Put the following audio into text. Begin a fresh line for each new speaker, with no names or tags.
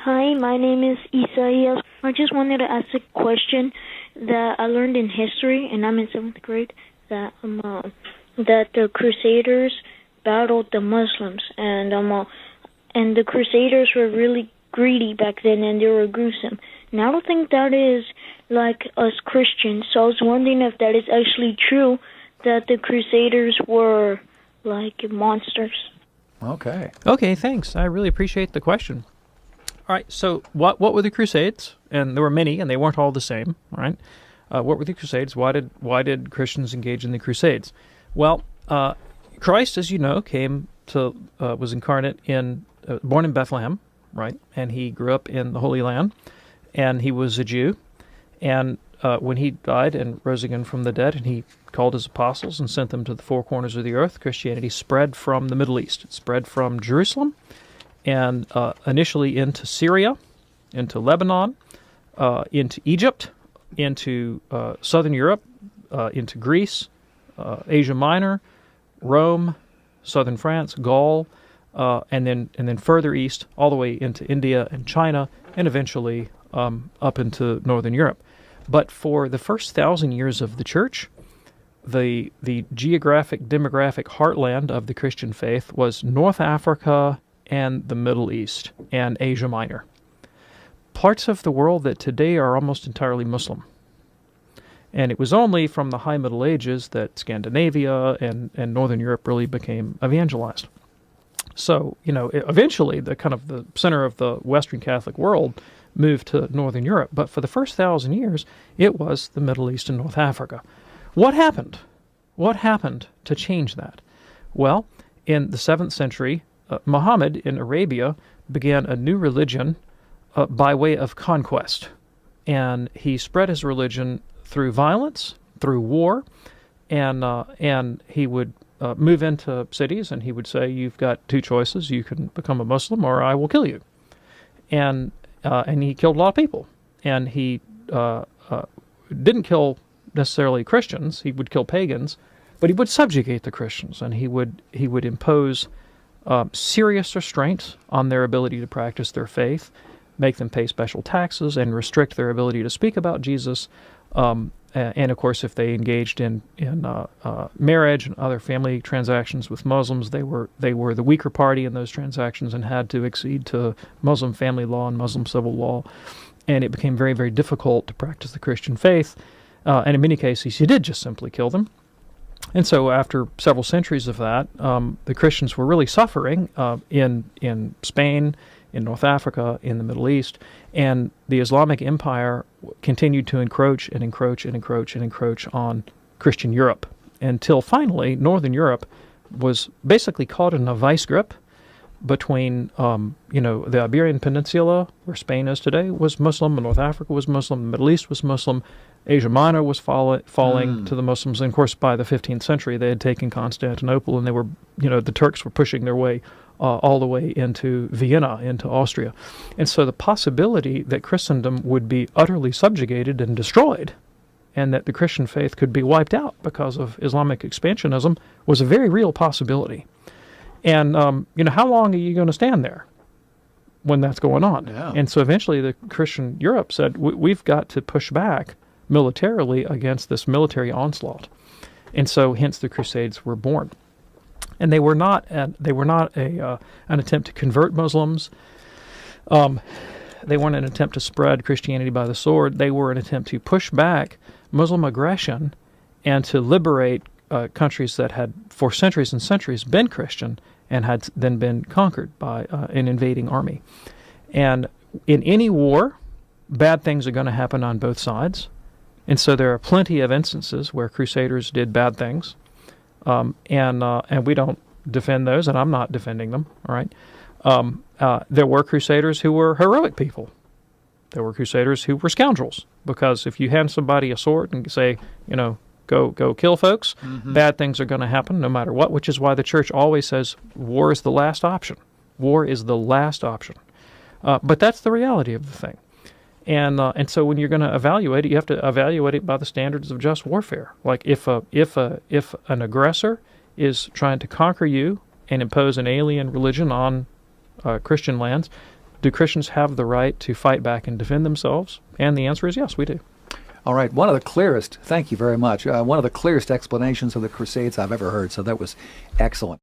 Hi, my name is Isaiah. I just wanted to ask a question that I learned in history, and I'm in 7th grade, that the Crusaders battled the Muslims, and the Crusaders were really greedy back then, and they were gruesome. And I don't think that is like us Christians, so I was wondering if that is actually true, that the Crusaders were like monsters.
Okay.
Okay, thanks. I really appreciate the question. All right, so what were the Crusades? And there were many, and they weren't all the same. All right, what were the Crusades? Why did Christians engage in the Crusades? Well, Christ, as you know, was incarnate born in Bethlehem, right? And he grew up in the Holy Land, and he was a Jew. And when he died and rose again from the dead, and he called his apostles and sent them to the four corners of the earth, Christianity spread from the Middle East. It spread from Jerusalem and initially into Syria, into Lebanon, into Egypt, into southern Europe, into Greece, Asia Minor, Rome, southern France, Gaul, and then further east, all the way into India and China, and eventually up into northern Europe. But for the first 1,000 years of the church, the geographic, demographic heartland of the Christian faith was North Africa and the Middle East and Asia Minor. Parts of the world that today are almost entirely Muslim. And it was only from the High Middle Ages that Scandinavia and Northern Europe really became evangelized. So, eventually the kind of the center of the Western Catholic world moved to Northern Europe. But for the first 1,000 years, it was the Middle East and North Africa. What happened? What happened to change that? Well, in the 7th century, Muhammad in Arabia began a new religion by way of conquest. And he spread his religion through violence, through war, and he would move into cities, and he would say, you've got two choices. You can become a Muslim, or I will kill you. And he killed a lot of people. And he didn't kill necessarily Christians. He would kill pagans, but he would subjugate the Christians, and he would impose serious restraints on their ability to practice their faith, make them pay special taxes, and restrict their ability to speak about Jesus. And of course, if they engaged in marriage and other family transactions with Muslims, they were the weaker party in those transactions and had to accede to Muslim family law and Muslim civil law. And it became very, very difficult to practice the Christian faith. And in many cases, he did just simply kill them. And so after several centuries of that, the Christians were really suffering in Spain, in North Africa, in the Middle East, and the Islamic Empire continued to encroach and encroach and encroach and encroach on Christian Europe, until finally Northern Europe was basically caught in a vice grip between, the Iberian Peninsula, where Spain is today, was Muslim, and North Africa was Muslim, the Middle East was Muslim, Asia Minor was falling to the Muslims, and of course by the 15th century they had taken Constantinople, and they were, the Turks were pushing their way all the way into Vienna, into Austria. And so the possibility that Christendom would be utterly subjugated and destroyed, and that the Christian faith could be wiped out because of Islamic expansionism, was a very real possibility. And, how long are you going to stand there when that's going on?
Yeah.
And so eventually the Christian Europe said, we've got to push back militarily against this military onslaught. And so hence the Crusades were born. And they were not an attempt to convert Muslims. They weren't an attempt to spread Christianity by the sword. They were an attempt to push back Muslim aggression and to liberate countries that had for centuries and centuries been Christian and had then been conquered by an invading army. And in any war, bad things are going to happen on both sides. And so there are plenty of instances where crusaders did bad things. And we don't defend those, and I'm not defending them, all right? There were crusaders who were heroic people. There were crusaders who were scoundrels, because if you hand somebody a sword and say, go kill folks, bad things are going to happen no matter what, which is why the church always says war is the last option. War is the last option. But that's the reality of the thing. And so when you're going to evaluate it, you have to evaluate it by the standards of just warfare. Like if an aggressor is trying to conquer you and impose an alien religion on Christian lands, do Christians have the right to fight back and defend themselves? And the answer is yes, we do.
All right. Thank you very much. One of the clearest explanations of the Crusades I've ever heard, so that was excellent.